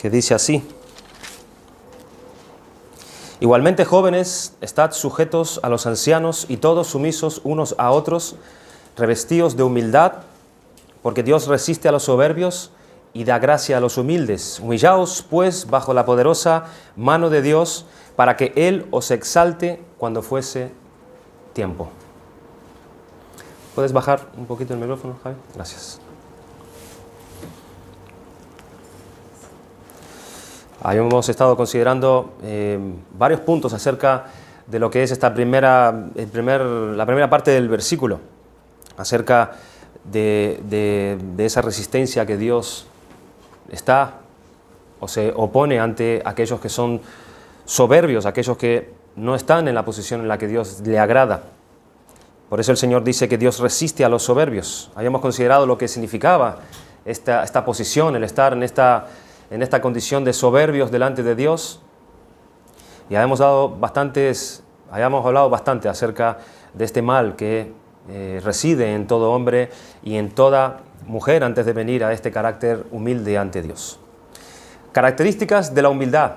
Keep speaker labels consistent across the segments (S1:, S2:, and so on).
S1: que dice así: Igualmente, jóvenes, estad sujetos a los ancianos y todos sumisos unos a otros, revestidos de humildad, porque Dios resiste a los soberbios y da gracia a los humildes. Humillaos, pues, bajo la poderosa mano de Dios, para que Él os exalte cuando fuese tiempo. ¿Puedes bajar un poquito el micrófono, Javi? Gracias. Ahí hemos estado considerando varios puntos acerca de lo que es la primera parte del versículo, acerca de esa resistencia que Dios está o se opone ante aquellos que son soberbios, aquellos que no están en la posición en la que Dios le agrada. Por eso el Señor dice que Dios resiste a los soberbios. Habíamos considerado lo que significaba esta posición, el estar en esta condición de soberbios delante de Dios. Y habíamos hablado bastante acerca de este mal que reside en todo hombre y en toda mujer antes de venir a este carácter humilde ante Dios. Características de la humildad.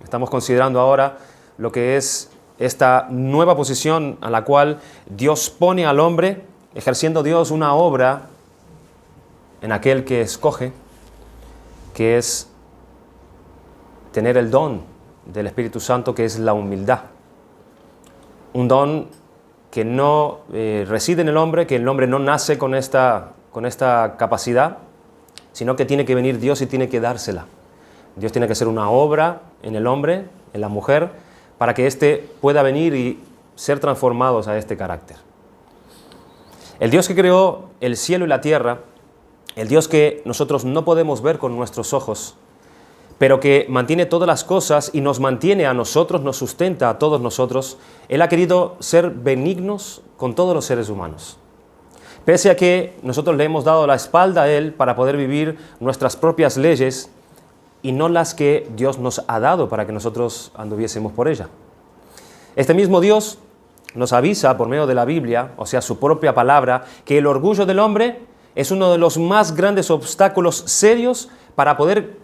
S1: Estamos considerando ahora lo que es esta nueva posición a la cual Dios pone al hombre, ejerciendo Dios una obra en aquel que escoge, que es tener el don del Espíritu Santo, que es la humildad. Un don que no reside en el hombre, que el hombre no nace con esta capacidad, sino que tiene que venir Dios y tiene que dársela. Dios tiene que hacer una obra en el hombre, en la mujer, para que éste pueda venir y ser transformados a este carácter. El Dios que creó el cielo y la tierra, el Dios que nosotros no podemos ver con nuestros ojos, pero que mantiene todas las cosas y nos mantiene a nosotros, nos sustenta a todos nosotros, Él ha querido ser benignos con todos los seres humanos. Pese a que nosotros le hemos dado la espalda a Él para poder vivir nuestras propias leyes y no las que Dios nos ha dado para que nosotros anduviésemos por ella. Este mismo Dios nos avisa por medio de la Biblia, o sea, su propia palabra, que el orgullo del hombre es uno de los más grandes obstáculos serios para poder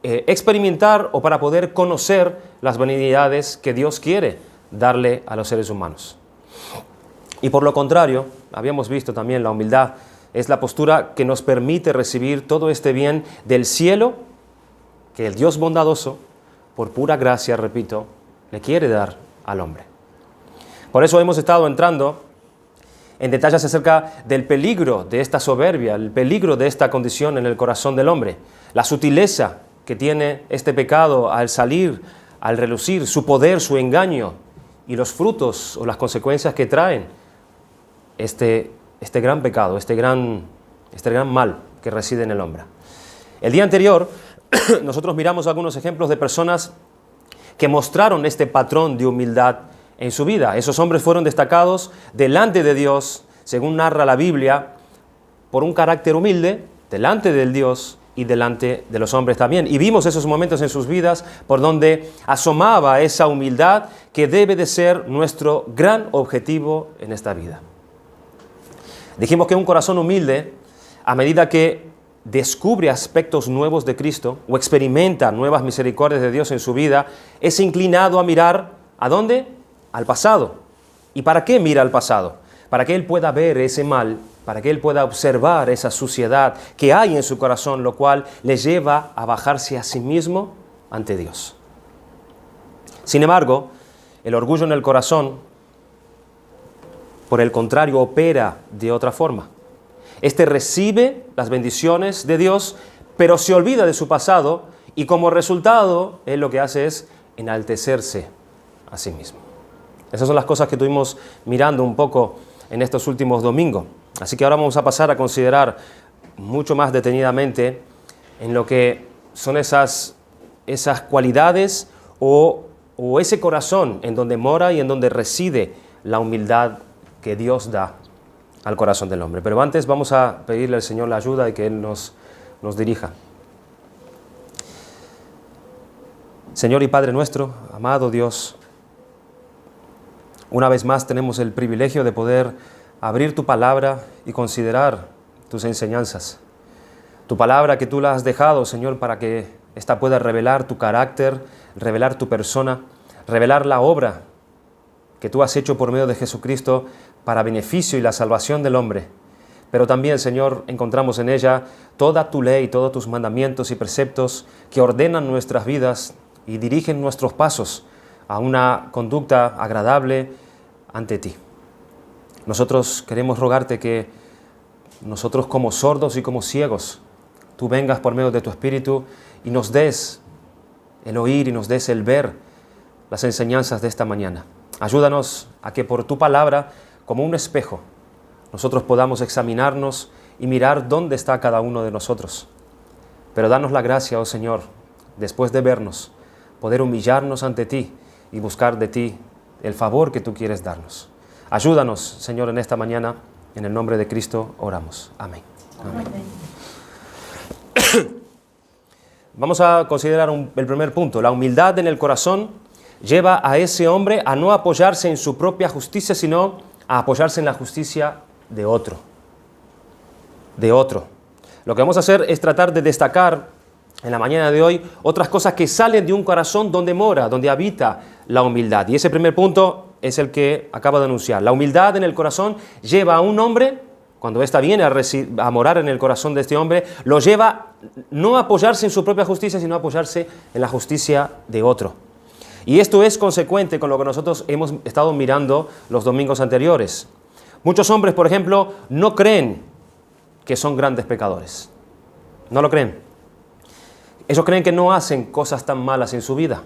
S1: experimentar o para poder conocer las benignidades que Dios quiere darle a los seres humanos. Y por lo contrario, habíamos visto también la humildad, es la postura que nos permite recibir todo este bien del cielo que el Dios bondadoso, por pura gracia, repito, le quiere dar al hombre. Por eso hemos estado entrando en detalles acerca del peligro de esta soberbia, el peligro de esta condición en el corazón del hombre, la sutileza que tiene este pecado al salir, al relucir, su poder, su engaño y los frutos o las consecuencias que traen este gran pecado, este gran mal que reside en el hombre. El día anterior nosotros miramos algunos ejemplos de personas que mostraron este patrón de humildad en su vida. Esos hombres fueron destacados delante de Dios, según narra la Biblia, por un carácter humilde, delante del Dios y delante de los hombres también. Y vimos esos momentos en sus vidas por donde asomaba esa humildad que debe de ser nuestro gran objetivo en esta vida. Dijimos que un corazón humilde, a medida que descubre aspectos nuevos de Cristo o experimenta nuevas misericordias de Dios en su vida, es inclinado a mirar, ¿a dónde? Al pasado. ¿Y para qué mira al pasado? Para que él pueda ver ese mal, para que él pueda observar esa suciedad que hay en su corazón, lo cual le lleva a bajarse a sí mismo ante Dios. Sin embargo, el orgullo en el corazón, por el contrario, opera de otra forma. Este recibe las bendiciones de Dios, pero se olvida de su pasado y como resultado, él lo que hace es enaltecerse a sí mismo. Esas son las cosas que estuvimos mirando un poco en estos últimos domingos. Así que ahora vamos a pasar a considerar mucho más detenidamente en lo que son esas cualidades o ese corazón en donde mora y en donde reside la humildad que Dios da al corazón del hombre. Pero antes vamos a pedirle al Señor la ayuda y que Él nos dirija. Señor y Padre nuestro, amado Dios, una vez más tenemos el privilegio de poder abrir tu palabra y considerar tus enseñanzas. Tu palabra que tú la has dejado, Señor, para que esta pueda revelar tu carácter, revelar tu persona, revelar la obra que tú has hecho por medio de Jesucristo para beneficio y la salvación del hombre. Pero también, Señor, encontramos en ella toda tu ley, todos tus mandamientos y preceptos que ordenan nuestras vidas y dirigen nuestros pasos a una conducta agradable ante ti. Nosotros queremos rogarte que nosotros como sordos y como ciegos, tú vengas por medio de tu Espíritu y nos des el oír y nos des el ver las enseñanzas de esta mañana. Ayúdanos a que por tu palabra, como un espejo, nosotros podamos examinarnos y mirar dónde está cada uno de nosotros. Pero danos la gracia, oh Señor, después de vernos, poder humillarnos ante ti y buscar de ti el favor que tú quieres darnos. Ayúdanos, Señor, en esta mañana. En el nombre de Cristo oramos. Amén. Amén. Vamos a considerar el primer punto. La humildad en el corazón lleva a ese hombre a no apoyarse en su propia justicia, sino a apoyarse en la justicia de otro. De otro. Lo que vamos a hacer es tratar de destacar en la mañana de hoy otras cosas que salen de un corazón donde mora, donde habita la humildad. Y ese primer punto es el que acabo de anunciar. La humildad en el corazón lleva a un hombre, cuando ésta viene a morar en el corazón de este hombre, lo lleva no a apoyarse en su propia justicia, sino a apoyarse en la justicia de otro. Y esto es consecuente con lo que nosotros hemos estado mirando los domingos anteriores. Muchos hombres, por ejemplo, no creen que son grandes pecadores. No lo creen. Ellos creen que no hacen cosas tan malas en su vida.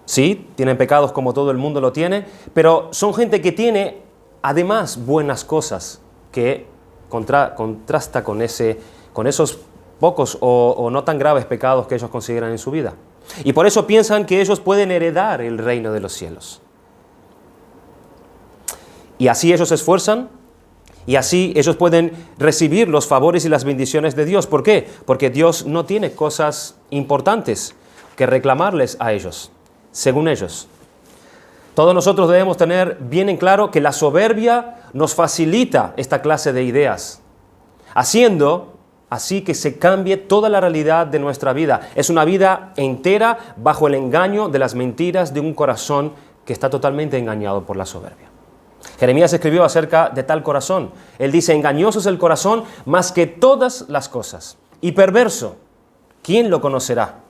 S1: Sí, tienen pecados como todo el mundo lo tiene, pero son gente que tiene además buenas cosas que contrasta con esos pocos o no tan graves pecados que ellos consideran en su vida. Y por eso piensan que ellos pueden heredar el reino de los cielos. Y así ellos se esfuerzan y así ellos pueden recibir los favores y las bendiciones de Dios. ¿Por qué? Porque Dios no tiene cosas importantes que reclamarles a ellos. Según ellos. Todos nosotros debemos tener bien en claro que la soberbia nos facilita esta clase de ideas, haciendo así que se cambie toda la realidad de nuestra vida. Es una vida entera bajo el engaño de las mentiras de un corazón que está totalmente engañado por la soberbia. Jeremías escribió acerca de tal corazón. Él dice: engañoso es el corazón más que todas las cosas, y perverso, ¿quién lo conocerá?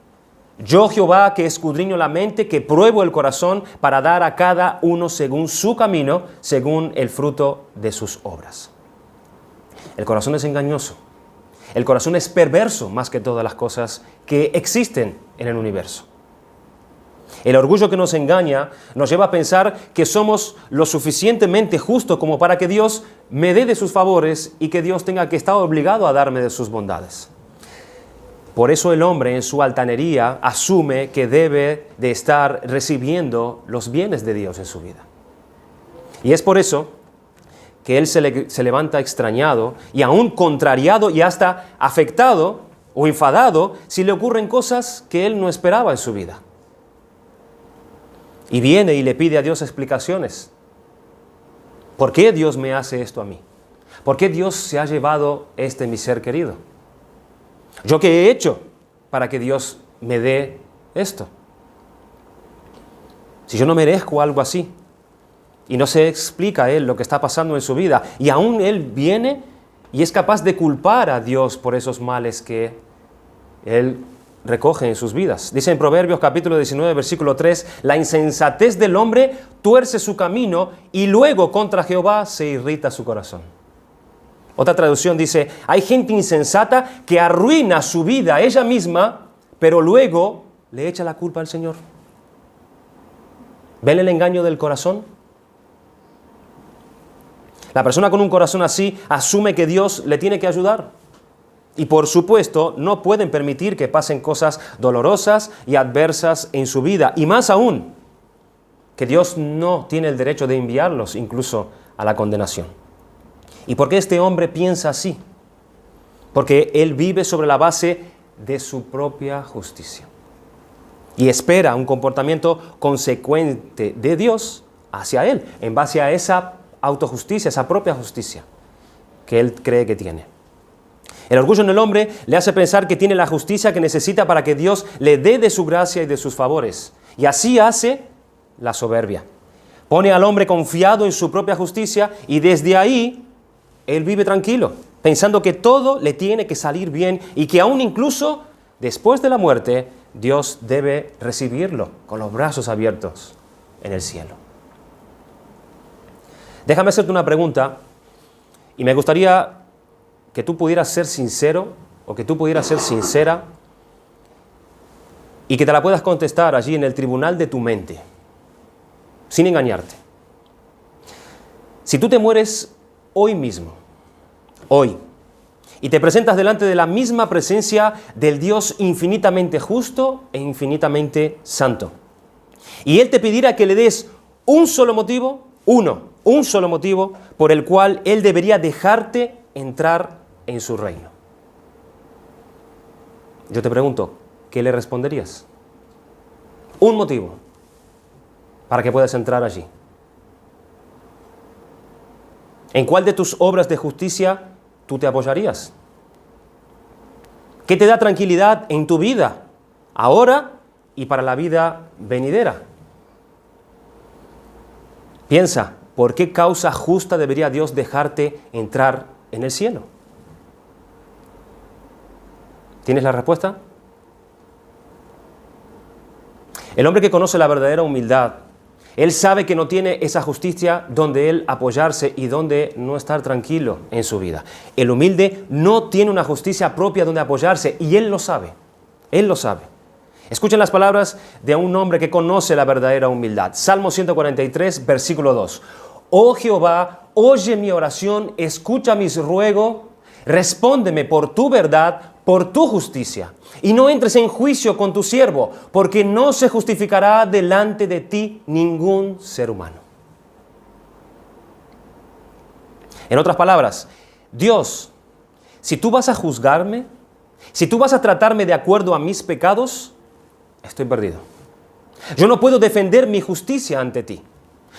S1: Yo, Jehová, que escudriño la mente, que pruebo el corazón para dar a cada uno según su camino, según el fruto de sus obras. El corazón es engañoso. El corazón es perverso más que todas las cosas que existen en el universo. El orgullo que nos engaña nos lleva a pensar que somos lo suficientemente justos como para que Dios me dé de sus favores y que Dios tenga que estar obligado a darme de sus bondades. Por eso el hombre en su altanería asume que debe de estar recibiendo los bienes de Dios en su vida. Y es por eso que él se levanta extrañado y aún contrariado y hasta afectado o enfadado si le ocurren cosas que él no esperaba en su vida. Y viene y le pide a Dios explicaciones. ¿Por qué Dios me hace esto a mí? ¿Por qué Dios se ha llevado mi ser querido? ¿Yo qué he hecho para que Dios me dé esto? Si yo no merezco algo así, y no se explica a él lo que está pasando en su vida, y aún él viene y es capaz de culpar a Dios por esos males que él recoge en sus vidas. Dice en Proverbios capítulo 19, versículo 3, la insensatez del hombre tuerce su camino y luego contra Jehová se irrita su corazón. Otra traducción dice, hay gente insensata que arruina su vida ella misma, pero luego le echa la culpa al Señor. ¿Ven el engaño del corazón? La persona con un corazón así asume que Dios le tiene que ayudar. Y por supuesto, no pueden permitir que pasen cosas dolorosas y adversas en su vida. Y más aún, que Dios no tiene el derecho de enviarlos incluso a la condenación. ¿Y por qué este hombre piensa así? Porque él vive sobre la base de su propia justicia. Y espera un comportamiento consecuente de Dios hacia él, en base a esa autojusticia, esa propia justicia que él cree que tiene. El orgullo en el hombre le hace pensar que tiene la justicia que necesita para que Dios le dé de su gracia y de sus favores. Y así hace la soberbia. Pone al hombre confiado en su propia justicia y desde ahí él vive tranquilo, pensando que todo le tiene que salir bien y que aún incluso después de la muerte Dios debe recibirlo con los brazos abiertos en el cielo. Déjame hacerte una pregunta y me gustaría que tú pudieras ser sincero o que tú pudieras ser sincera y que te la puedas contestar allí en el tribunal de tu mente, sin engañarte. Si tú te mueres hoy mismo, hoy, y te presentas delante de la misma presencia del Dios infinitamente justo e infinitamente santo, y Él te pidiera que le des un solo motivo, un solo motivo por el cual Él debería dejarte entrar en su reino. Yo te pregunto, ¿qué le responderías? Un motivo para que puedas entrar allí. ¿En cuál de tus obras de justicia tú te apoyarías? ¿Qué te da tranquilidad en tu vida, ahora y para la vida venidera? Piensa, ¿por qué causa justa debería Dios dejarte entrar en el cielo? ¿Tienes la respuesta? El hombre que conoce la verdadera humildad, él sabe que no tiene esa justicia donde él apoyarse y donde no estar tranquilo en su vida. El humilde no tiene una justicia propia donde apoyarse y él lo sabe. Él lo sabe. Escuchen las palabras de un hombre que conoce la verdadera humildad. Salmo 143, versículo 2. Oh Jehová, oye mi oración, escucha mis ruegos, respóndeme por tu verdad, por tu justicia, y no entres en juicio con tu siervo, porque no se justificará delante de ti ningún ser humano. En otras palabras, Dios, si tú vas a juzgarme, si tú vas a tratarme de acuerdo a mis pecados, estoy perdido. Yo no puedo defender mi justicia ante ti.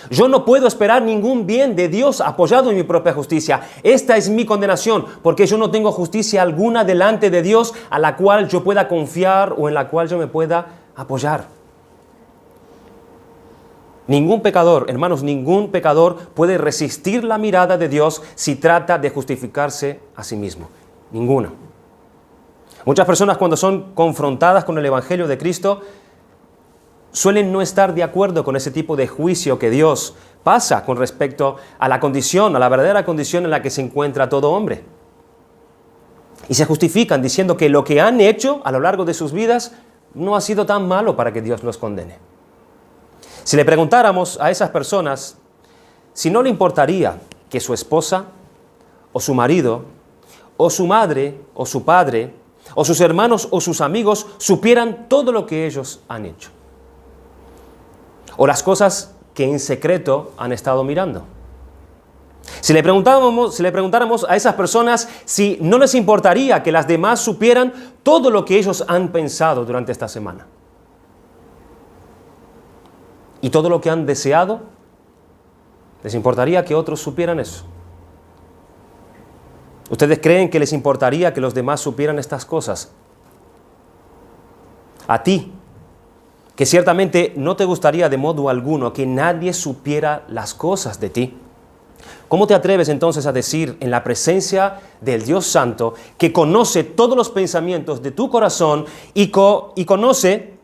S1: Yo no puedo esperar ningún bien de Dios apoyado en mi propia justicia. Esta es mi condenación, porque yo no tengo justicia alguna delante de Dios a la cual yo pueda confiar o en la cual yo me pueda apoyar. Ningún pecador, hermanos, ningún pecador puede resistir la mirada de Dios si trata de justificarse a sí mismo. Ninguno. Muchas personas cuando son confrontadas con el Evangelio de Cristo suelen no estar de acuerdo con ese tipo de juicio que Dios pasa con respecto a la condición, a la verdadera condición en la que se encuentra todo hombre. Y se justifican diciendo que lo que han hecho a lo largo de sus vidas no ha sido tan malo para que Dios los condene. Si le preguntáramos a esas personas si no le importaría que su esposa o su marido o su madre o su padre o sus hermanos o sus amigos supieran todo lo que ellos han hecho, o las cosas que en secreto han estado mirando. Si le preguntáramos a esas personas si no les importaría que las demás supieran todo lo que ellos han pensado durante esta semana y todo lo que han deseado, ¿les importaría que otros supieran eso? ¿Ustedes creen que les importaría que los demás supieran estas cosas? A ti, que ciertamente no te gustaría de modo alguno que nadie supiera las cosas de ti. ¿Cómo te atreves entonces a decir en la presencia del Dios Santo, que conoce todos los pensamientos de tu corazón y conoce,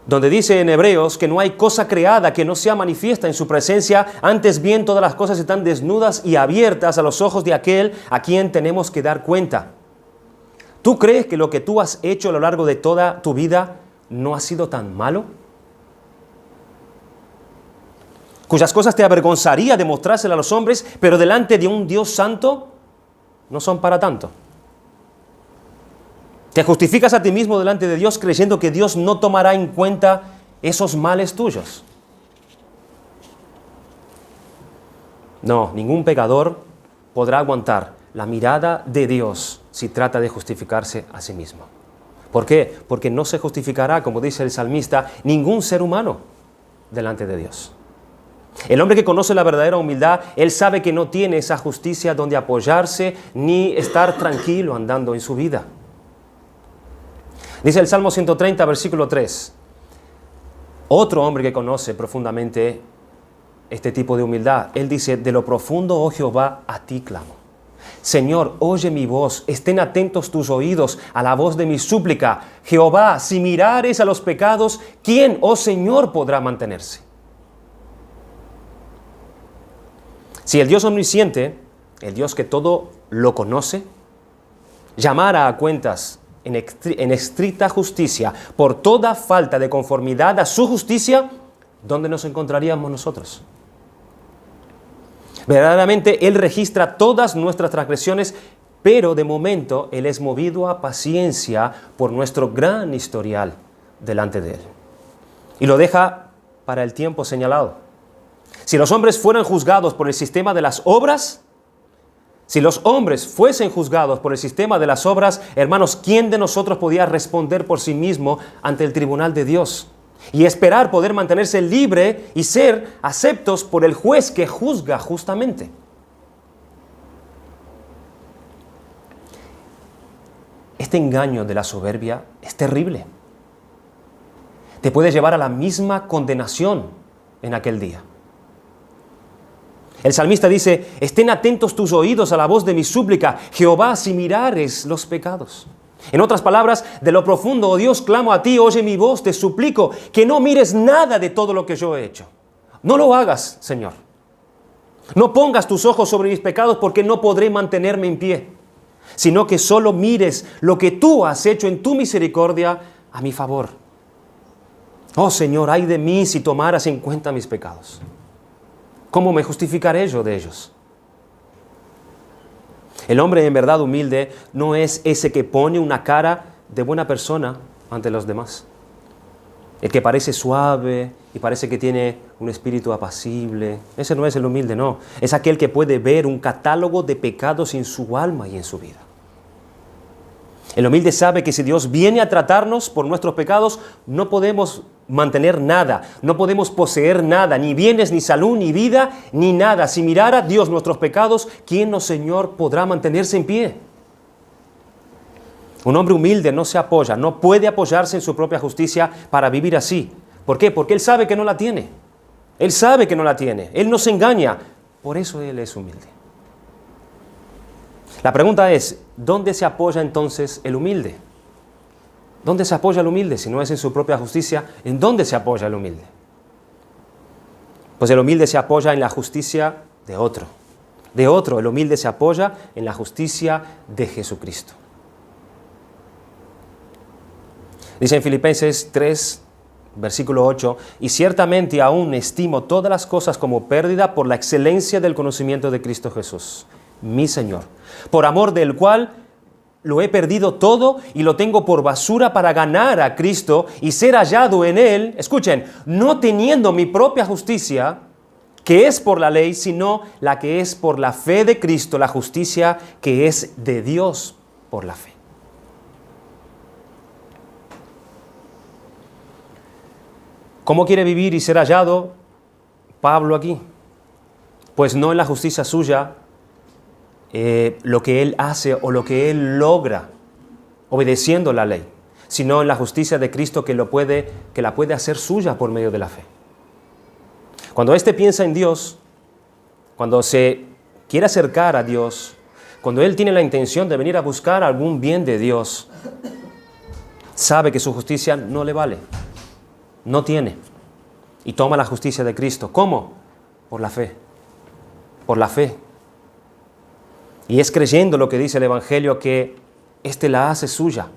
S1: donde dice en Hebreos que no hay cosa creada que no sea manifiesta en su presencia, antes bien todas las cosas están desnudas y abiertas a los ojos de aquel a quien tenemos que dar cuenta? ¿Tú crees que lo que tú has hecho a lo largo de toda tu vida no ha sido tan malo? Cuyas cosas te avergonzaría de mostrárselas a los hombres, pero delante de un Dios santo no son para tanto. Te justificas a ti mismo delante de Dios creyendo que Dios no tomará en cuenta esos males tuyos. No, ningún pecador podrá aguantar la mirada de Dios si trata de justificarse a sí mismo. ¿Por qué? Porque no se justificará, como dice el salmista, ningún ser humano delante de Dios. El hombre que conoce la verdadera humildad, él sabe que no tiene esa justicia donde apoyarse ni estar tranquilo andando en su vida. Dice el Salmo 130, versículo 3. Otro hombre que conoce profundamente este tipo de humildad, él dice: de lo profundo, oh Jehová, a ti clamo. Señor, oye mi voz, estén atentos tus oídos a la voz de mi súplica. Jehová, si mirares a los pecados, ¿quién, oh Señor, podrá mantenerse? Si el Dios omnisciente, el Dios que todo lo conoce, llamara a cuentas en estricta justicia por toda falta de conformidad a su justicia, ¿dónde nos encontraríamos nosotros? Verdaderamente Él registra todas nuestras transgresiones, pero de momento Él es movido a paciencia por nuestro gran historial delante de Él. Y lo deja para el tiempo señalado. Si los hombres fueran juzgados por el sistema de las obras, si los hombres fuesen juzgados por el sistema de las obras, hermanos, ¿quién de nosotros podía responder por sí mismo ante el tribunal de Dios y esperar poder mantenerse libre y ser aceptos por el juez que juzga justamente? Este engaño de la soberbia es terrible. Te puede llevar a la misma condenación en aquel día. El salmista dice: estén atentos tus oídos a la voz de mi súplica, Jehová, si mirares los pecados. En otras palabras, de lo profundo, oh Dios, clamo a ti, oye mi voz, te suplico que no mires nada de todo lo que yo he hecho. No lo hagas, Señor. No pongas tus ojos sobre mis pecados, porque no podré mantenerme en pie, sino que solo mires lo que tú has hecho en tu misericordia a mi favor. Oh Señor, ay de mí si tomaras en cuenta mis pecados. ¿Cómo me justificaré yo de ellos? El hombre en verdad humilde no es ese que pone una cara de buena persona ante los demás. El que parece suave y parece que tiene un espíritu apacible. Ese no es el humilde, no. Es aquel que puede ver un catálogo de pecados en su alma y en su vida. El humilde sabe que si Dios viene a tratarnos por nuestros pecados, no podemos mantener nada, no podemos poseer nada, ni bienes, ni salud, ni vida, ni nada. Si mirara Dios nuestros pecados, ¿quién, oh Señor, podrá mantenerse en pie? Un hombre humilde no se apoya, no puede apoyarse en su propia justicia para vivir así. ¿Por qué? Porque él sabe que no la tiene. Él sabe que no la tiene. Él no se engaña. Por eso él es humilde. La pregunta es: ¿dónde se apoya entonces el humilde? ¿Dónde se apoya el humilde? Si no es en su propia justicia, ¿en dónde se apoya el humilde? Pues el humilde se apoya en la justicia de otro. De otro, el humilde se apoya en la justicia de Jesucristo. Dice en Filipenses 3, versículo 8: y ciertamente aún estimo todas las cosas como pérdida por la excelencia del conocimiento de Cristo Jesús, mi Señor, por amor del cual lo he perdido todo y lo tengo por basura para ganar a Cristo y ser hallado en Él, escuchen, no teniendo mi propia justicia, que es por la ley, sino la que es por la fe de Cristo, la justicia que es de Dios por la fe. ¿Cómo quiere vivir y ser hallado Pablo aquí? Pues no en la justicia suya, lo que él hace o lo que él logra obedeciendo la ley, sino en la justicia de Cristo que la puede hacer suya por medio de la fe. Cuando éste piensa en Dios, cuando se quiere acercar a Dios, cuando él tiene la intención de venir a buscar algún bien de Dios, sabe que su justicia no le vale, no tiene, y toma la justicia de Cristo. ¿Cómo? Por la fe, por la fe. Y es creyendo lo que dice el Evangelio que éste la hace suya.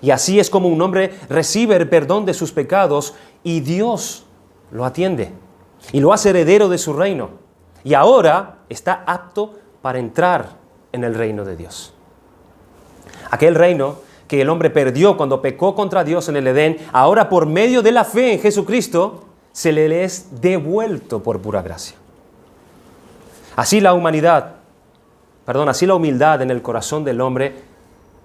S1: Y así es como un hombre recibe el perdón de sus pecados y Dios lo atiende y lo hace heredero de su reino. Y ahora está apto para entrar en el reino de Dios. Aquel reino que el hombre perdió cuando pecó contra Dios en el Edén, ahora por medio de la fe en Jesucristo se le es devuelto por pura gracia. Así la humildad en el corazón del hombre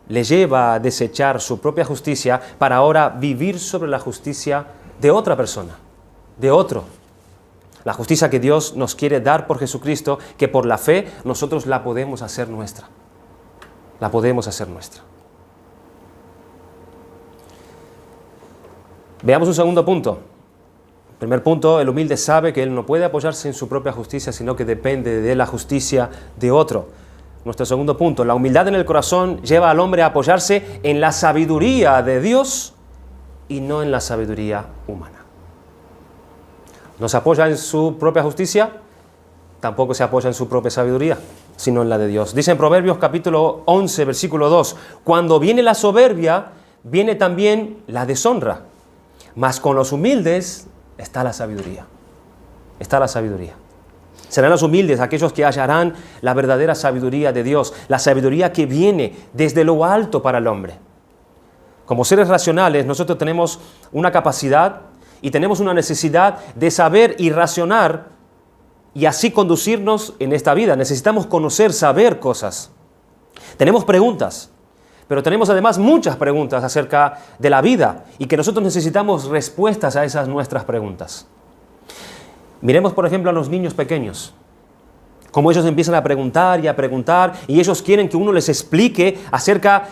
S1: le lleva a desechar su propia justicia para ahora vivir sobre la justicia de otra persona, de otro. La justicia que Dios nos quiere dar por Jesucristo, que por la fe nosotros la podemos hacer nuestra. La podemos hacer nuestra. Veamos un segundo punto. Primer punto, el humilde sabe que él no puede apoyarse en su propia justicia, sino que depende de la justicia de otro. Nuestro segundo punto, la humildad en el corazón lleva al hombre a apoyarse en la sabiduría de Dios y no en la sabiduría humana. No se apoya en su propia justicia, tampoco se apoya en su propia sabiduría, sino en la de Dios. Dice en Proverbios capítulo 11, versículo 2, cuando viene la soberbia, viene también la deshonra, mas con los humildes está la sabiduría. Está la sabiduría. Serán los humildes aquellos que hallarán la verdadera sabiduría de Dios, la sabiduría que viene desde lo alto para el hombre. Como seres racionales, nosotros tenemos una capacidad y tenemos una necesidad de saber y racionar y así conducirnos en esta vida. Necesitamos conocer, saber cosas. Tenemos preguntas, pero tenemos además muchas preguntas acerca de la vida y que nosotros necesitamos respuestas a esas nuestras preguntas. Miremos, por ejemplo, a los niños pequeños, cómo ellos empiezan a preguntar y ellos quieren que uno les explique acerca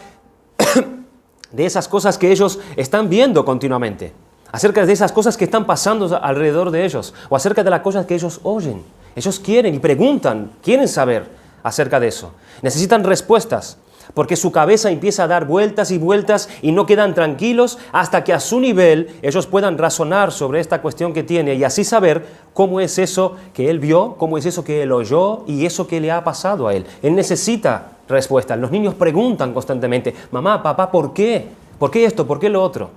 S1: de esas cosas que ellos están viendo continuamente, acerca de esas cosas que están pasando alrededor de ellos o acerca de las cosas que ellos oyen. Ellos quieren y preguntan, quieren saber acerca de eso. Necesitan respuestas porque su cabeza empieza a dar vueltas y vueltas y no quedan tranquilos hasta que a su nivel ellos puedan razonar sobre esta cuestión que tiene y así saber cómo es eso que él vio, cómo es eso que él oyó y eso que le ha pasado a él. Él necesita respuestas. Los niños preguntan constantemente, mamá, papá, ¿por qué? ¿Por qué esto? ¿Por qué lo otro?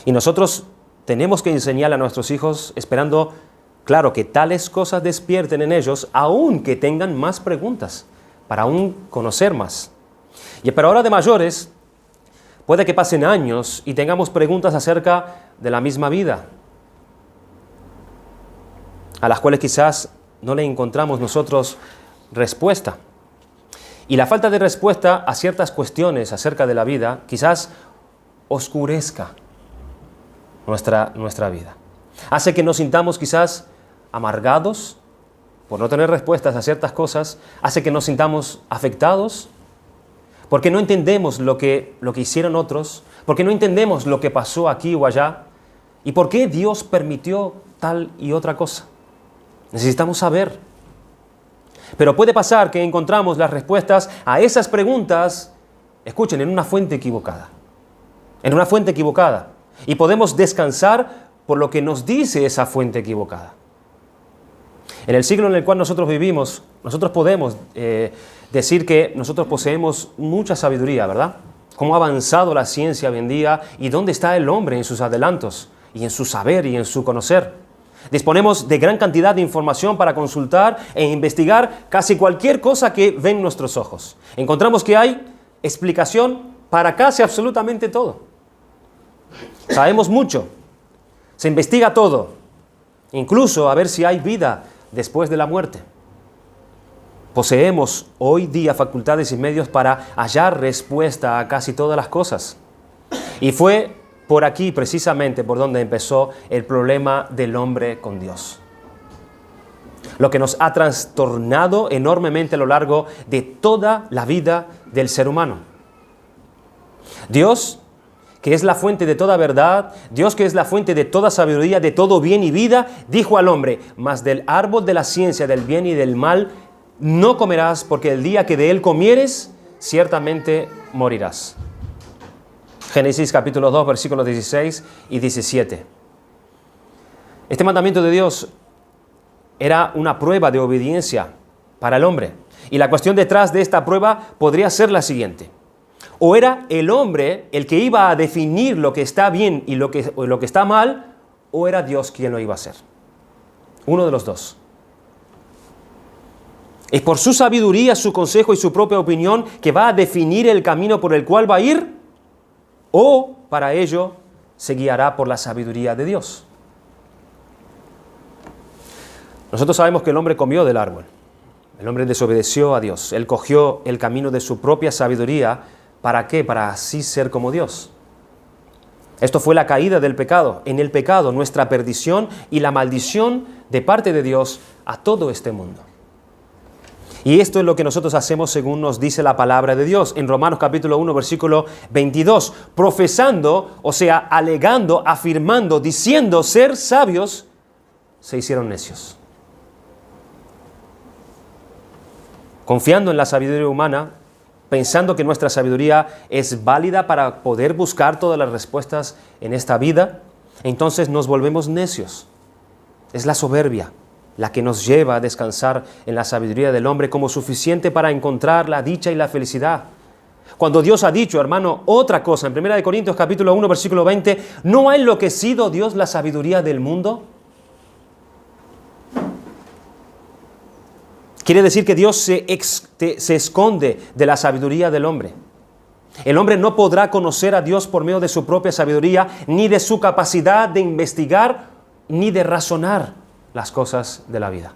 S1: Y nosotros tenemos que enseñar a nuestros hijos esperando, claro, que tales cosas despierten en ellos, aun que tengan más preguntas, para aún conocer más. Pero ahora de mayores, puede que pasen años y tengamos preguntas acerca de la misma vida, a las cuales quizás no le encontramos nosotros respuesta. Y la falta de respuesta a ciertas cuestiones acerca de la vida quizás oscurezca nuestra vida. Hace que nos sintamos quizás amargados por no tener respuestas a ciertas cosas, hace que nos sintamos afectados, porque no entendemos lo que hicieron otros, porque no entendemos lo que pasó aquí o allá, y por qué Dios permitió tal y otra cosa. Necesitamos saber. Pero puede pasar que encontramos las respuestas a esas preguntas, escuchen, en una fuente equivocada. En una fuente equivocada. Y podemos descansar por lo que nos dice esa fuente equivocada. En el siglo en el cual nosotros vivimos, nosotros podemos decir que nosotros poseemos mucha sabiduría, ¿verdad? Cómo ha avanzado la ciencia hoy en día y dónde está el hombre en sus adelantos y en su saber y en su conocer. Disponemos de gran cantidad de información para consultar e investigar casi cualquier cosa que ven nuestros ojos. Encontramos que hay explicación para casi absolutamente todo. Sabemos mucho, se investiga todo, incluso a ver si hay vida después de la muerte. Poseemos hoy día facultades y medios para hallar respuesta a casi todas las cosas. Y fue por aquí precisamente por donde empezó el problema del hombre con Dios. Lo que nos ha trastornado enormemente a lo largo de toda la vida del ser humano. Dios, que es la fuente de toda verdad, Dios que es la fuente de toda sabiduría, de todo bien y vida, dijo al hombre, mas del árbol de la ciencia del bien y del mal no comerás, porque el día que de él comieres, ciertamente morirás. Génesis capítulo 2, versículos 16 y 17. Este mandamiento de Dios era una prueba de obediencia para el hombre. Y la cuestión detrás de esta prueba podría ser la siguiente. O era el hombre el que iba a definir lo que está bien y lo que está mal, o era Dios quien lo iba a hacer. Uno de los dos. Es por su sabiduría, su consejo y su propia opinión que va a definir el camino por el cual va a ir, o para ello se guiará por la sabiduría de Dios. Nosotros sabemos que el hombre comió del árbol. El hombre desobedeció a Dios. Él cogió el camino de su propia sabiduría. ¿Para qué? Para así ser como Dios. Esto fue la caída del pecado. En el pecado, nuestra perdición y la maldición de parte de Dios a todo este mundo. Y esto es lo que nosotros hacemos según nos dice la palabra de Dios. En Romanos capítulo 1, versículo 22. Profesando, o sea, alegando, afirmando, diciendo ser sabios, se hicieron necios. Confiando en la sabiduría humana, pensando que nuestra sabiduría es válida para poder buscar todas las respuestas en esta vida, entonces nos volvemos necios. Es la soberbia la que nos lleva a descansar en la sabiduría del hombre como suficiente para encontrar la dicha y la felicidad. Cuando Dios ha dicho, hermano, otra cosa, en 1 Corintios capítulo 1, versículo 20, ¿no ha enloquecido Dios la sabiduría del mundo? Quiere decir que Dios se esconde de la sabiduría del hombre. El hombre no podrá conocer a Dios por medio de su propia sabiduría, ni de su capacidad de investigar, ni de razonar las cosas de la vida.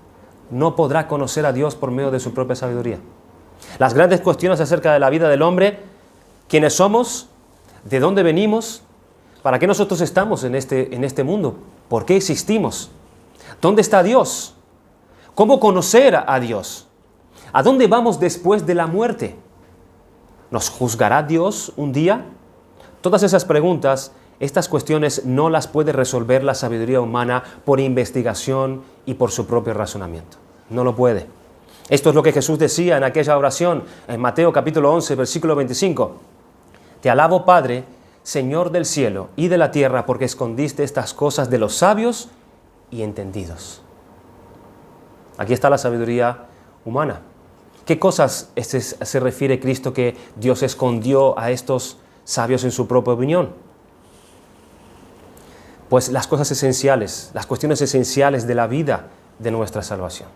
S1: No podrá conocer a Dios por medio de su propia sabiduría. Las grandes cuestiones acerca de la vida del hombre, quiénes somos, de dónde venimos, para qué nosotros estamos en este mundo, por qué existimos, dónde está Dios, cómo conocer a Dios, a dónde vamos después de la muerte, ¿nos juzgará Dios un día? Todas esas preguntas, estas cuestiones no las puede resolver la sabiduría humana por investigación y por su propio razonamiento. No lo puede. Esto es lo que Jesús decía en aquella oración en Mateo capítulo 11, versículo 25. Te alabo, Padre, Señor del cielo y de la tierra, porque escondiste estas cosas de los sabios y entendidos. Aquí está la sabiduría humana. ¿Qué cosas se refiere Cristo que Dios escondió a estos sabios en su propia opinión? Pues las cosas esenciales, las cuestiones esenciales de la vida de nuestra salvación.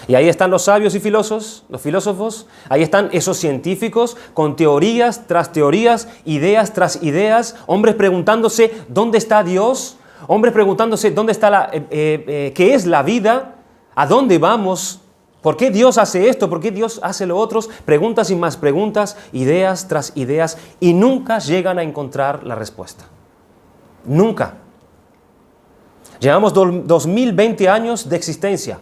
S1: Y ahí están los sabios y los filósofos, ahí están esos científicos con teorías tras teorías, ideas tras ideas, hombres preguntándose dónde está Dios, hombres preguntándose dónde está qué es la vida, a dónde vamos, por qué Dios hace esto, por qué Dios hace lo otro, preguntas y más preguntas, ideas tras ideas, y nunca llegan a encontrar la respuesta. Nunca. Llevamos 2020 años de existencia.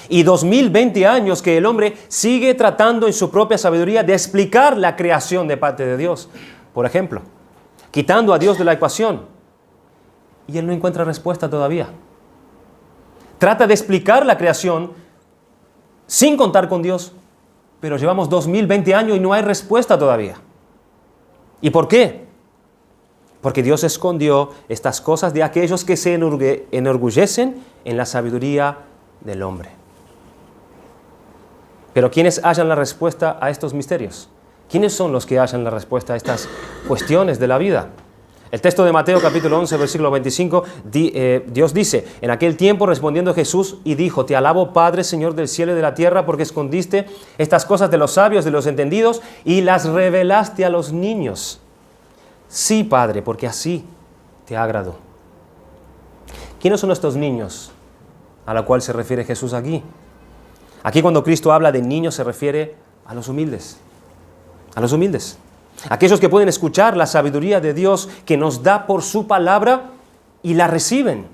S1: Y 2020 años que el hombre sigue tratando en su propia sabiduría de explicar la creación de parte de Dios. Por ejemplo, quitando a Dios de la ecuación. Y él no encuentra respuesta todavía. Trata de explicar la creación sin contar con Dios. Pero llevamos 2020 años y no hay respuesta todavía. ¿Y por qué? Porque Dios escondió estas cosas de aquellos que se enorgullecen en la sabiduría del hombre. Pero ¿quiénes hallan la respuesta a estos misterios? ¿Quiénes son los que hallan la respuesta a estas cuestiones de la vida? El texto de Mateo capítulo 11, versículo 25, Dios dice, en aquel tiempo respondiendo Jesús y dijo, te alabo Padre, Señor del cielo y de la tierra, porque escondiste estas cosas de los sabios, de los entendidos, y las revelaste a los niños. Sí, Padre, porque así te agradó. ¿Quiénes son estos niños a los cuales se refiere Jesús aquí? Aquí cuando Cristo habla de niños se refiere a los humildes. A los humildes. Aquellos que pueden escuchar la sabiduría de Dios que nos da por su palabra y la reciben.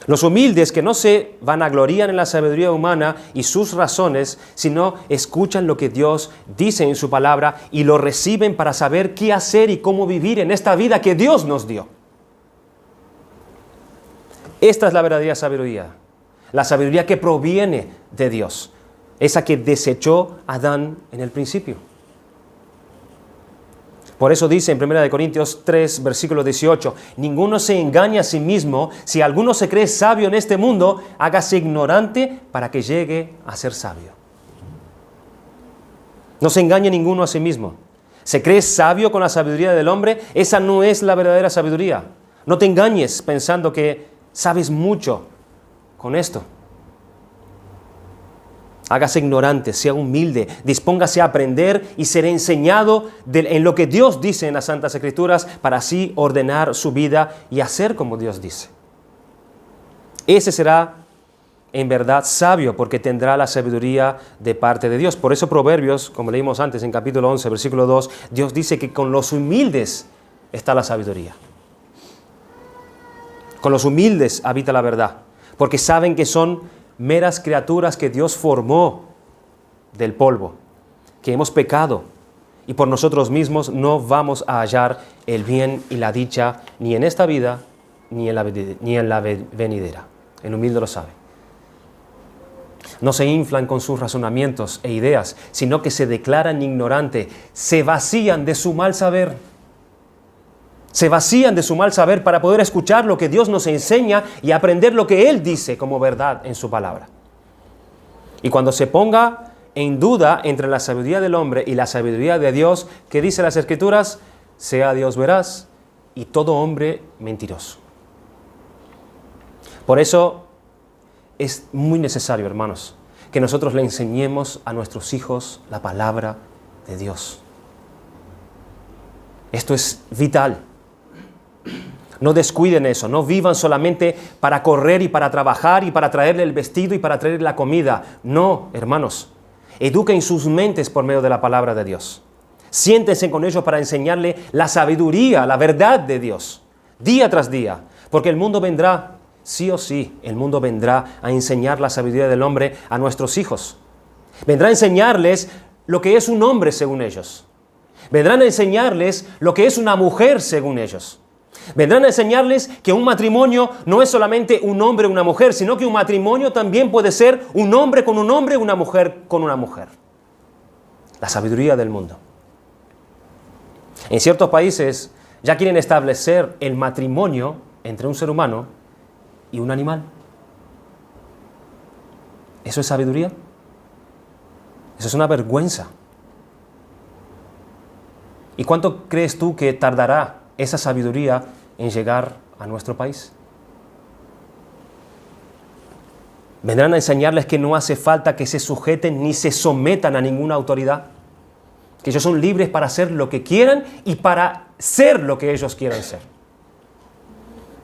S1: Los humildes que no se vanaglorían en la sabiduría humana y sus razones, sino escuchan lo que Dios dice en su palabra y lo reciben para saber qué hacer y cómo vivir en esta vida que Dios nos dio. Esta es la verdadera sabiduría. La sabiduría que proviene de Dios. Esa que desechó Adán en el principio. Por eso dice en 1 Corintios 3, versículo 18, ninguno se engaña a sí mismo, si alguno se cree sabio en este mundo, hágase ignorante para que llegue a ser sabio. No se engañe ninguno a sí mismo. ¿Se cree sabio con la sabiduría del hombre? Esa no es la verdadera sabiduría. No te engañes pensando que sabes mucho con esto. Hágase ignorante, sea humilde, dispóngase a aprender y ser enseñado en lo que Dios dice en las Santas Escrituras para así ordenar su vida y hacer como Dios dice. Ese será en verdad sabio porque tendrá la sabiduría de parte de Dios. Por eso Proverbios, como leímos antes en capítulo 11, versículo 2, Dios dice que con los humildes está la sabiduría. Con los humildes habita la verdad, porque saben que son meras criaturas que Dios formó del polvo, que hemos pecado y por nosotros mismos no vamos a hallar el bien y la dicha ni en esta vida ni en la venidera. El humilde lo sabe. No se inflan con sus razonamientos e ideas, sino que se declaran ignorantes, se vacían de su mal saber. Se vacían de su mal saber para poder escuchar lo que Dios nos enseña y aprender lo que Él dice como verdad en su palabra. Y cuando se ponga en duda entre la sabiduría del hombre y la sabiduría de Dios, ¿qué dice las Escrituras? Sea Dios veraz y todo hombre mentiroso. Por eso es muy necesario, hermanos, que nosotros le enseñemos a nuestros hijos la palabra de Dios. Esto es vital. No descuiden eso, no vivan solamente para correr y para trabajar y para traerle el vestido y para traerle la comida. No, hermanos, eduquen sus mentes por medio de la palabra de Dios. Siéntense con ellos para enseñarle la sabiduría, la verdad de Dios, día tras día, porque el mundo vendrá, sí o sí, el mundo vendrá a enseñar la sabiduría del hombre a nuestros hijos. Vendrá a enseñarles lo que es un hombre según ellos. Vendrán a enseñarles lo que es una mujer según ellos. Vendrán a enseñarles que un matrimonio no es solamente un hombre y una mujer, sino que un matrimonio también puede ser un hombre con un hombre y una mujer con una mujer. La sabiduría del mundo. En ciertos países ya quieren establecer el matrimonio entre un ser humano y un animal. ¿Eso es sabiduría? Eso es una vergüenza. ¿Y cuánto crees tú que tardará esa sabiduría en llegar a nuestro país? Vendrán a enseñarles que no hace falta que se sujeten ni se sometan a ninguna autoridad, que ellos son libres para hacer lo que quieran y para ser lo que ellos quieran ser.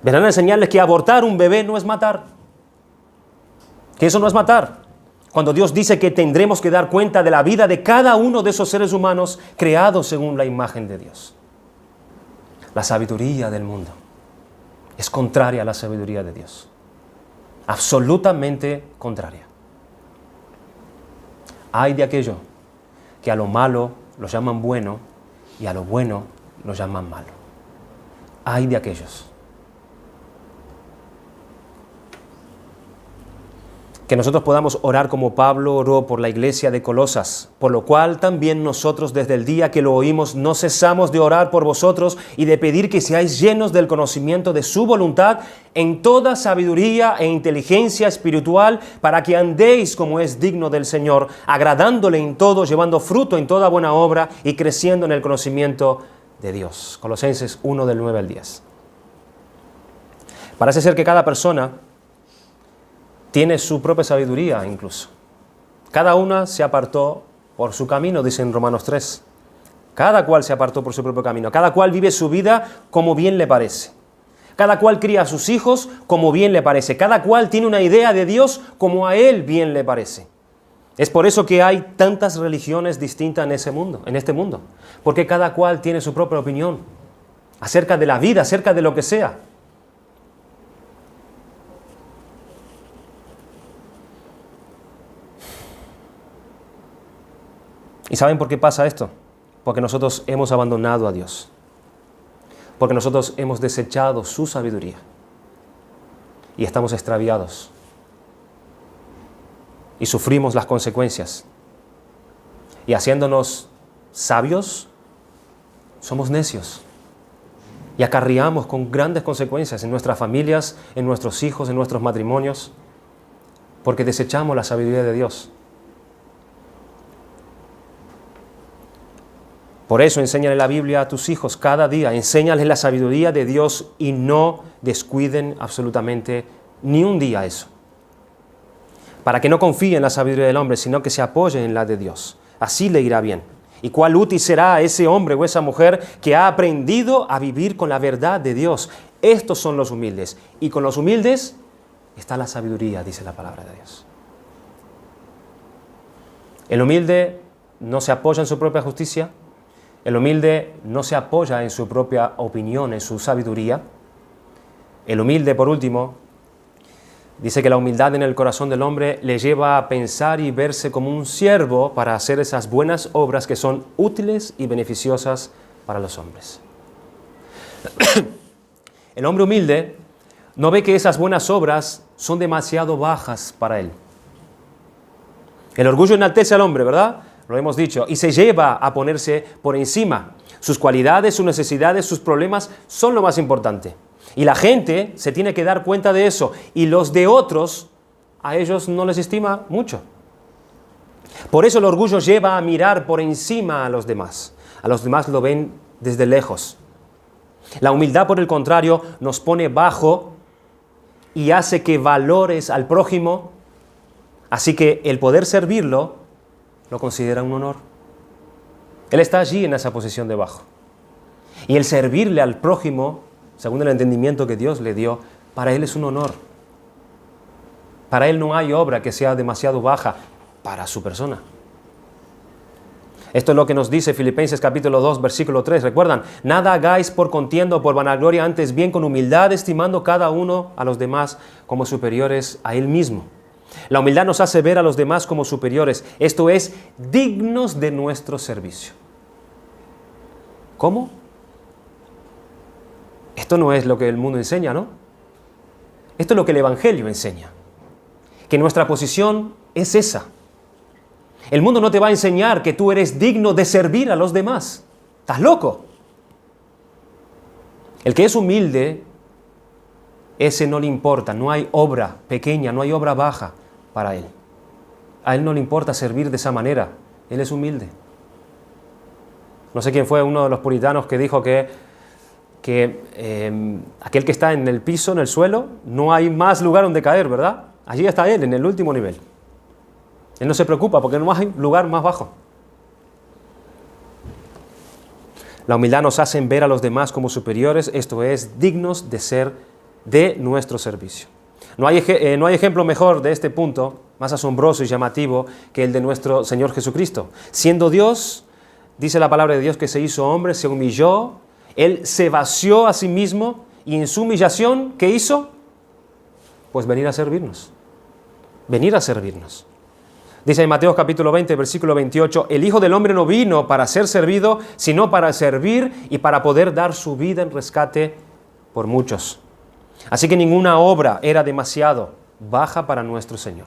S1: Vendrán a enseñarles que abortar un bebé no es matar, que eso no es matar. Cuando Dios dice que tendremos que dar cuenta de la vida de cada uno de esos seres humanos creados según la imagen de Dios. La sabiduría del mundo es contraria a la sabiduría de Dios. Absolutamente contraria. Hay de aquello que a lo malo lo llaman bueno y a lo bueno lo llaman malo. Hay de aquellos. Que nosotros podamos orar como Pablo oró por la iglesia de Colosas, por lo cual también nosotros desde el día que lo oímos no cesamos de orar por vosotros y de pedir que seáis llenos del conocimiento de su voluntad en toda sabiduría e inteligencia espiritual, para que andéis como es digno del Señor, agradándole en todo, llevando fruto en toda buena obra y creciendo en el conocimiento de Dios. Colosenses 1 del 9 al 10. Parece ser que cada persona tiene su propia sabiduría incluso. Cada una se apartó por su camino, dice en Romanos 3. Cada cual se apartó por su propio camino. Cada cual vive su vida como bien le parece. Cada cual cría a sus hijos como bien le parece. Cada cual tiene una idea de Dios como a él bien le parece. Es por eso que hay tantas religiones distintas en este mundo. Porque cada cual tiene su propia opinión acerca de la vida, acerca de lo que sea. ¿Y saben por qué pasa esto? Porque nosotros hemos abandonado a Dios. Porque nosotros hemos desechado su sabiduría. Y estamos extraviados. Y sufrimos las consecuencias. Y haciéndonos sabios, somos necios. Y acarreamos con grandes consecuencias en nuestras familias, en nuestros hijos, en nuestros matrimonios. Porque desechamos la sabiduría de Dios. Por eso enséñale la Biblia a tus hijos cada día, enséñales la sabiduría de Dios y no descuiden absolutamente ni un día eso. Para que no confíe en la sabiduría del hombre, sino que se apoye en la de Dios. Así le irá bien. ¿Y cuál útil será a ese hombre o esa mujer que ha aprendido a vivir con la verdad de Dios? Estos son los humildes. Y con los humildes está la sabiduría, dice la palabra de Dios. El humilde no se apoya en su propia justicia. El humilde no se apoya en su propia opinión, en su sabiduría. El humilde, por último, dice que la humildad en el corazón del hombre le lleva a pensar y verse como un siervo para hacer esas buenas obras que son útiles y beneficiosas para los hombres. El hombre humilde no ve que esas buenas obras son demasiado bajas para él. El orgullo enaltece al hombre, ¿verdad? Lo hemos dicho, y se lleva a ponerse por encima. Sus cualidades, sus necesidades, sus problemas son lo más importante. Y la gente se tiene que dar cuenta de eso. Y los de otros, a ellos no les estima mucho. Por eso el orgullo lleva a mirar por encima a los demás. A los demás lo ven desde lejos. La humildad, por el contrario, nos pone bajo y hace que valores al prójimo. Así que el poder servirlo lo considera un honor. Él está allí en esa posición de bajo. Y el servirle al prójimo, según el entendimiento que Dios le dio, para él es un honor. Para él no hay obra que sea demasiado baja para su persona. Esto es lo que nos dice Filipenses capítulo 2, versículo 3. ¿Recuerdan? Nada hagáis por contienda o por vanagloria, antes bien con humildad, estimando cada uno a los demás como superiores a él mismo. La humildad nos hace ver a los demás como superiores, esto es, dignos de nuestro servicio. ¿Cómo? Esto no es lo que el mundo enseña, ¿no? Esto es lo que el Evangelio enseña, que nuestra posición es esa. El mundo no te va a enseñar que tú eres digno de servir a los demás. ¿Estás loco? El que es humilde, ese no le importa, no hay obra pequeña, no hay obra baja para él. A él no le importa servir de esa manera, él es humilde. No sé quién fue uno de los puritanos que dijo que aquel que está en el piso, en el suelo, no hay más lugar donde caer, ¿verdad? Allí está él, en el último nivel. Él no se preocupa porque no hay lugar más bajo. La humildad nos hace ver a los demás como superiores, esto es, dignos de ser de nuestro servicio. No hay ejemplo mejor de este punto, más asombroso y llamativo, que el de nuestro Señor Jesucristo. Siendo Dios, dice la palabra de Dios que se hizo hombre, se humilló, Él se vació a sí mismo y en su humillación, ¿qué hizo? Pues venir a servirnos. Venir a servirnos. Dice en Mateo capítulo 20, versículo 28, el Hijo del Hombre no vino para ser servido, sino para servir y para poder dar su vida en rescate por muchos. Así que ninguna obra era demasiado baja para nuestro Señor.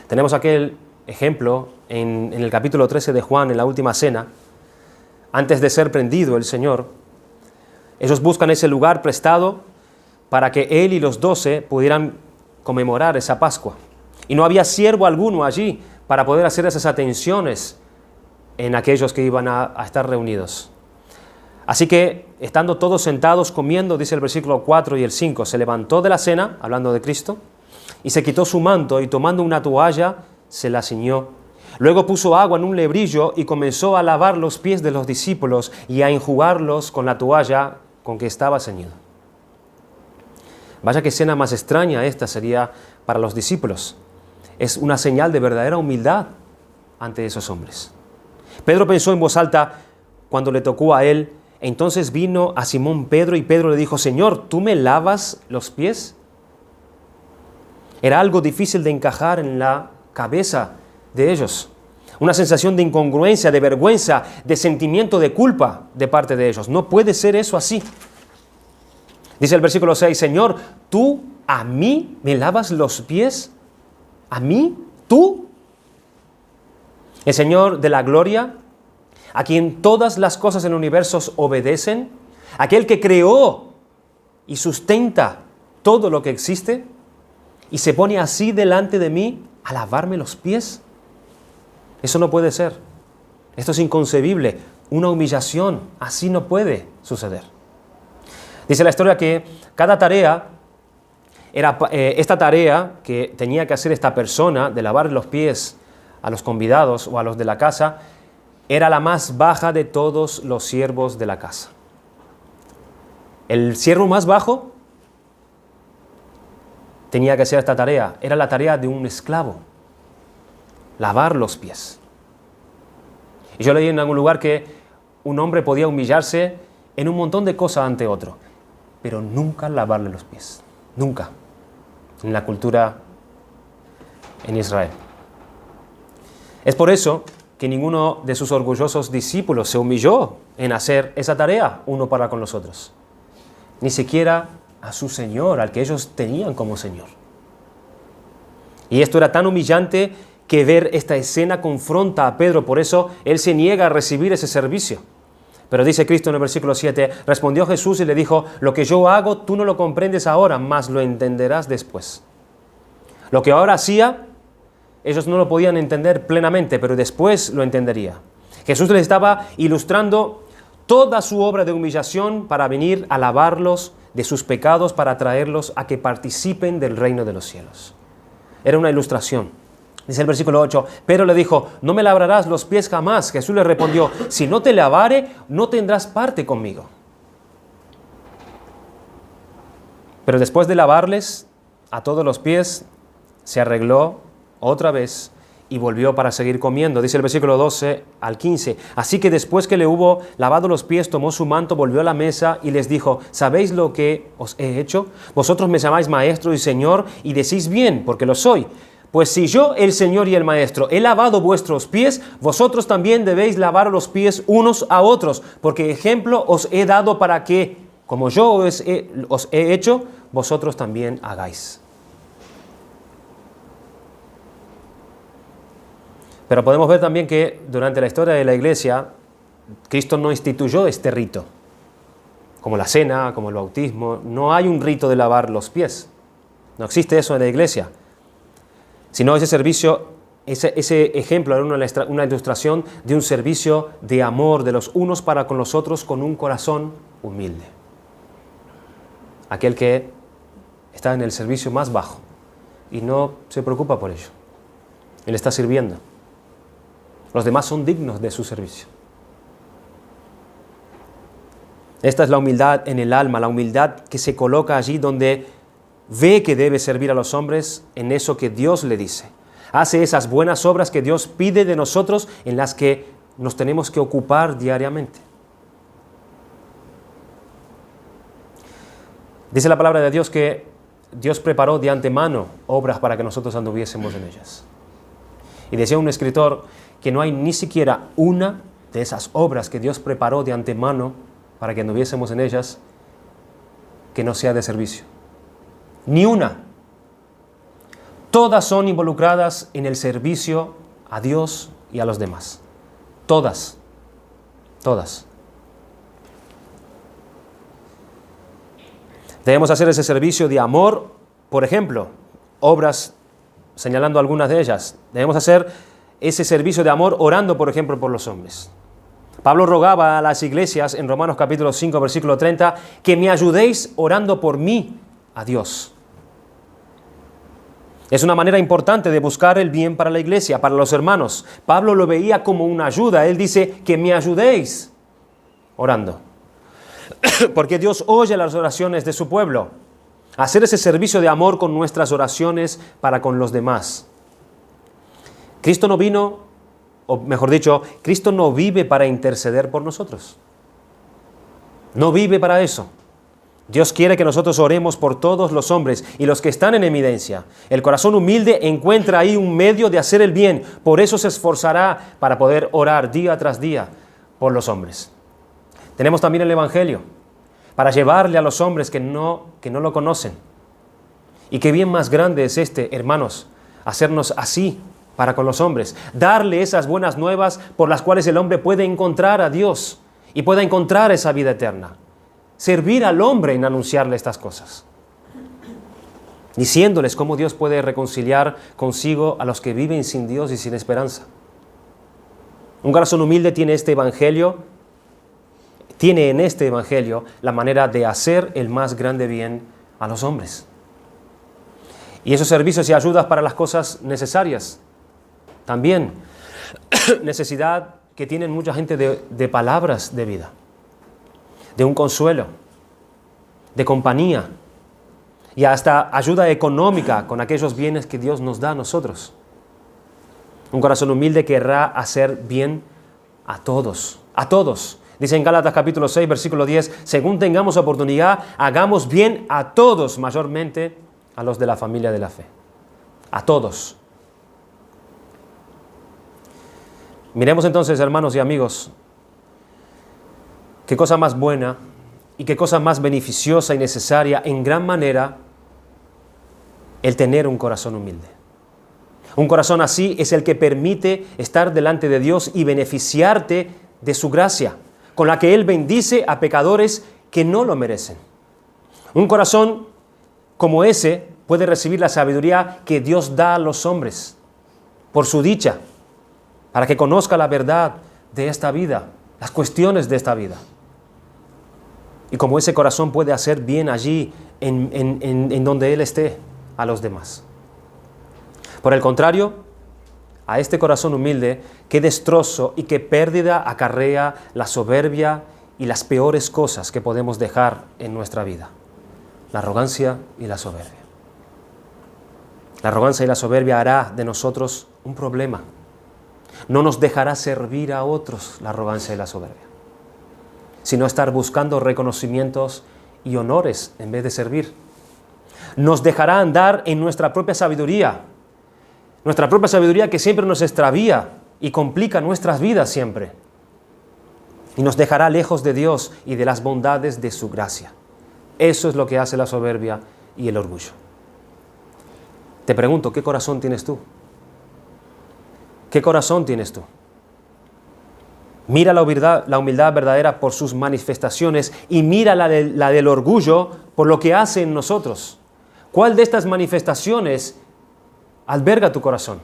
S1: Tenemos aquel ejemplo en el capítulo 13 de Juan, en la última cena. Antes de ser prendido el Señor, ellos buscan ese lugar prestado para que Él y los 12 pudieran conmemorar esa Pascua. Y no había siervo alguno allí para poder hacer esas atenciones en aquellos que iban a estar reunidos. Así que, estando todos sentados comiendo, dice el versículo 4 y el 5, se levantó de la cena, hablando de Cristo, y se quitó su manto y tomando una toalla, se la ciñó. Luego puso agua en un lebrillo y comenzó a lavar los pies de los discípulos y a enjugarlos con la toalla con que estaba ceñido. Vaya que escena más extraña esta sería para los discípulos. Es una señal de verdadera humildad ante esos hombres. Pedro pensó en voz alta cuando le tocó a él. Entonces vino a Simón Pedro y Pedro le dijo, Señor, ¿tú me lavas los pies? Era algo difícil de encajar en la cabeza de ellos. Una sensación de incongruencia, de vergüenza, de sentimiento de culpa de parte de ellos. No puede ser eso así. Dice el versículo 6, Señor, ¿tú a mí me lavas los pies? ¿A mí? ¿Tú? El Señor de la gloria, a quien todas las cosas en el universo obedecen, aquel que creó y sustenta todo lo que existe, y se pone así delante de mí a lavarme los pies. Eso no puede ser. Esto es inconcebible. Una humillación, así no puede suceder. Dice la historia que cada tarea era esta tarea que tenía que hacer esta persona de lavar los pies a los convidados o a los de la casa, era la más baja de todos los siervos de la casa. El siervo más bajo tenía que hacer esta tarea. Era la tarea de un esclavo. Lavar los pies. Y yo leí en algún lugar que un hombre podía humillarse en un montón de cosas ante otro, pero nunca lavarle los pies. Nunca. En la cultura en Israel. Es por eso que ninguno de sus orgullosos discípulos se humilló en hacer esa tarea uno para con los otros. Ni siquiera a su Señor, al que ellos tenían como Señor. Y esto era tan humillante que ver esta escena confronta a Pedro, por eso él se niega a recibir ese servicio. Pero dice Cristo en el versículo 7, respondió Jesús y le dijo, lo que yo hago tú no lo comprendes ahora, mas lo entenderás después. Lo que ahora hacía, ellos no lo podían entender plenamente, pero después lo entendería. Jesús les estaba ilustrando toda su obra de humillación para venir a lavarlos de sus pecados, para traerlos a que participen del reino de los cielos. Era una ilustración. Dice el versículo 8, Pedro le dijo, no me lavarás los pies jamás. Jesús le respondió, si no te lavare, no tendrás parte conmigo. Pero después de lavarles a todos los pies, se arregló otra vez y volvió para seguir comiendo. Dice el versículo 12 al 15. Así que después que le hubo lavado los pies, tomó su manto, volvió a la mesa y les dijo, ¿sabéis lo que os he hecho? Vosotros me llamáis maestro y señor y decís bien, porque lo soy. Pues si yo, el Señor y el Maestro, he lavado vuestros pies, vosotros también debéis lavar los pies unos a otros, porque ejemplo os he dado para que, como yo os he hecho, vosotros también hagáis. Pero podemos ver también que durante la historia de la Iglesia, Cristo no instituyó este rito, como la cena, como el bautismo. No hay un rito de lavar los pies. No existe eso en la Iglesia. Sino ese servicio, ese ejemplo era una ilustración de un servicio de amor de los unos para con los otros con un corazón humilde. Aquel que está en el servicio más bajo y no se preocupa por ello. Él está sirviendo. Los demás son dignos de su servicio. Esta es la humildad en el alma, la humildad que se coloca allí donde ve que debe servir a los hombres en eso que Dios le dice. Hace esas buenas obras que Dios pide de nosotros en las que nos tenemos que ocupar diariamente. Dice la palabra de Dios que Dios preparó de antemano obras para que nosotros anduviésemos en ellas. Y decía un escritor que no hay ni siquiera una de esas obras que Dios preparó de antemano para que anduviésemos en ellas que no sea de servicio. Ni una. Todas son involucradas en el servicio a Dios y a los demás. Todas. Todas. Debemos hacer ese servicio de amor, por ejemplo, obras, señalando algunas de ellas. Debemos hacer ese servicio de amor orando, por ejemplo, por los hombres. Pablo rogaba a las iglesias en Romanos capítulo 5, versículo 30, que me ayudéis orando por mí a Dios. Es una manera importante de buscar el bien para la iglesia, para los hermanos. Pablo lo veía como una ayuda. Él dice que me ayudéis orando. Porque Dios oye las oraciones de su pueblo. Hacer ese servicio de amor con nuestras oraciones para con los demás. Cristo no vino, o mejor dicho, Cristo no vive para interceder por nosotros. No vive para eso. Dios quiere que nosotros oremos por todos los hombres y los que están en eminencia. El corazón humilde encuentra ahí un medio de hacer el bien. Por eso se esforzará para poder orar día tras día por los hombres. Tenemos también el Evangelio para llevarle a los hombres que no lo conocen. Y qué bien más grande es este, hermanos, hacernos así para con los hombres. Darle esas buenas nuevas por las cuales el hombre puede encontrar a Dios y pueda encontrar esa vida eterna. Servir al hombre en anunciarle estas cosas. Diciéndoles cómo Dios puede reconciliar consigo a los que viven sin Dios y sin esperanza. Un corazón humilde tiene en este evangelio la manera de hacer el más grande bien a los hombres. Y esos servicios y ayudas para las cosas necesarias. También necesidad que tienen mucha gente de palabras de vida. De un consuelo, de compañía y hasta ayuda económica con aquellos bienes que Dios nos da a nosotros. Un corazón humilde querrá hacer bien a todos, Dice en Gálatas capítulo 6, versículo 10, según tengamos oportunidad, hagamos bien a todos, mayormente a los de la familia de la fe. A todos. Miremos entonces, hermanos y amigos, qué cosa más buena y qué cosa más beneficiosa y necesaria en gran manera el tener un corazón humilde. Un corazón así es el que permite estar delante de Dios y beneficiarte de su gracia, con la que Él bendice a pecadores que no lo merecen. Un corazón como ese puede recibir la sabiduría que Dios da a los hombres por su dicha, para que conozca la verdad de esta vida, las cuestiones de esta vida. Y como ese corazón puede hacer bien allí en donde Él esté a los demás. Por el contrario, a este corazón humilde, qué destrozo y qué pérdida acarrea la soberbia y las peores cosas que podemos dejar en nuestra vida. La arrogancia y la soberbia. La arrogancia y la soberbia hará de nosotros un problema. No nos dejará servir a otros la arrogancia y la soberbia, sino estar buscando reconocimientos y honores en vez de servir. Nos dejará andar en nuestra propia sabiduría que siempre nos extravía y complica nuestras vidas siempre. Y nos dejará lejos de Dios y de las bondades de su gracia. Eso es lo que hace la soberbia y el orgullo. Te pregunto, ¿qué corazón tienes tú? ¿Qué corazón tienes tú? Mira la humildad verdadera por sus manifestaciones y mira la del orgullo por lo que hace en nosotros. ¿Cuál de estas manifestaciones alberga tu corazón?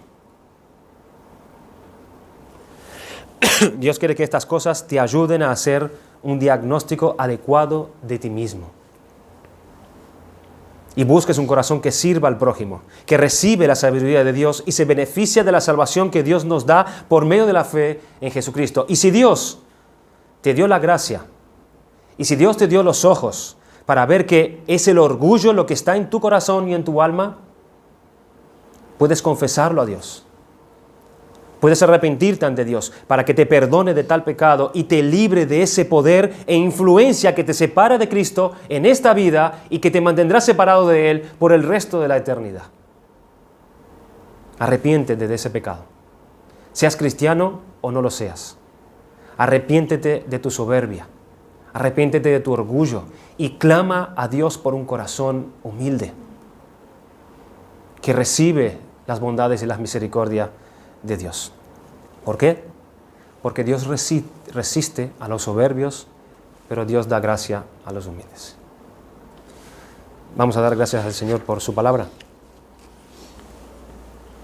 S1: Dios quiere que estas cosas te ayuden a hacer un diagnóstico adecuado de ti mismo. Y busques un corazón que sirva al prójimo, que recibe la sabiduría de Dios y se beneficia de la salvación que Dios nos da por medio de la fe en Jesucristo. Y si Dios te dio la gracia, y si Dios te dio los ojos para ver que es el orgullo lo que está en tu corazón y en tu alma, puedes confesarlo a Dios. Puedes arrepentirte ante Dios para que te perdone de tal pecado y te libre de ese poder e influencia que te separa de Cristo en esta vida y que te mantendrá separado de Él por el resto de la eternidad. Arrepiéntete de ese pecado. Seas cristiano o no lo seas. Arrepiéntete de tu soberbia. Arrepiéntete de tu orgullo y clama a Dios por un corazón humilde que recibe las bondades y las misericordias de Dios. ¿Por qué? Porque Dios resiste a los soberbios, pero Dios da gracia a los humildes. Vamos a dar gracias al Señor por su palabra.